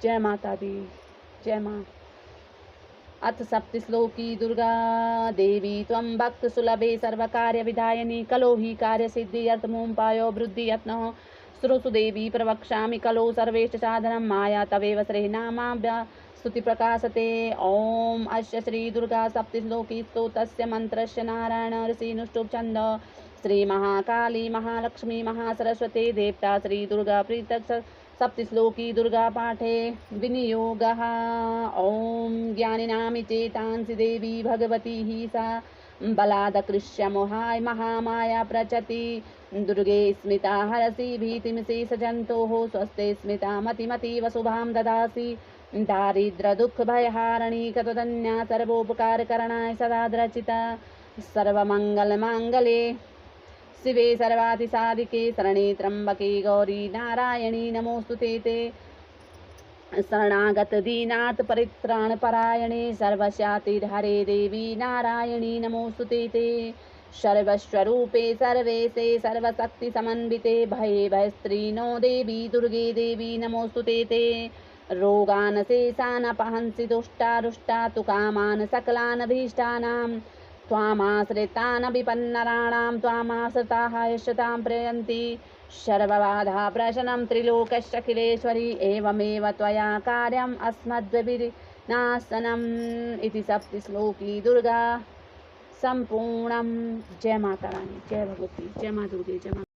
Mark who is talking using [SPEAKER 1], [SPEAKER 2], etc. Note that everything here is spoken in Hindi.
[SPEAKER 1] जय माता दी। जय माँ। अथ सप्तश्लोकी दुर्गा देवी त्वं भक्त सुलभे सर्वकार्य विधायिनी कलो हि कार्य सिद्धि अर्थमोपायो वृद्धि यत्न श्रोसु देवी प्रवक्ष्यामि कलो सर्वेष्ट साधनं माया तवेव श्रीनामाभ्या स्तुति प्रकाशते। ओम अस्य श्री दुर्गा सप्तश्लोकी स्तोत्रस्य मंत्रस्य नारायण ऋषिनुष्टुप छंद श्री महाकाली महालक्ष्मी महासरस्वती देवता श्री दुर्गा प्रीतक सप्तश्लोकी दुर्गा पाठे विनियोगः। ओम ज्ञानिनामि चेतांसि देवी भगवती हि सा बलादकृष्य मोहाय महामाया प्रचति दुर्गे स्मिता हरसि भीतिमसि सजन्तोः स्वस्ते स्मिता मतिमतीव शुभां ददासि दारिद्र दुःख भयहारिणी कतदन्या सर्वोपकारकरणाय सदा द्रचिता सर्वमंगल मांगले शिवे सर्वाधिसाधिके शरणे त्र्यंबके गौरी नारायणी नमोस्तुते ते शरणागत दीनाथ परित्राण परायणे सर्वस्यातिहरे देवी नारायणी नमोस्तुते ते सर्वस्वरूपे सर्वेशे सर्वशक्ति समन्विते भये भयस्त्रीनो देवी दुर्गे देवी नमोस्तुते ते रोगान शेषान पहंसि दुष्टा तु कामान सकलान भीष्टानां त्वामाश्रितान् विपन्नराणां त्वामाश्रिताः यशतां प्रयन्ति सर्वबाधा प्रशनं त्रिलोकस्यखिलेश्वरी एवमेव त्वया कार्यम् अस्मद्विनाशनम् इति सप्तश्लोकी दुर्गा संपूर्णम। जय माता रानी, जय भगवती, जय माँ दुर्गे, जय माँ।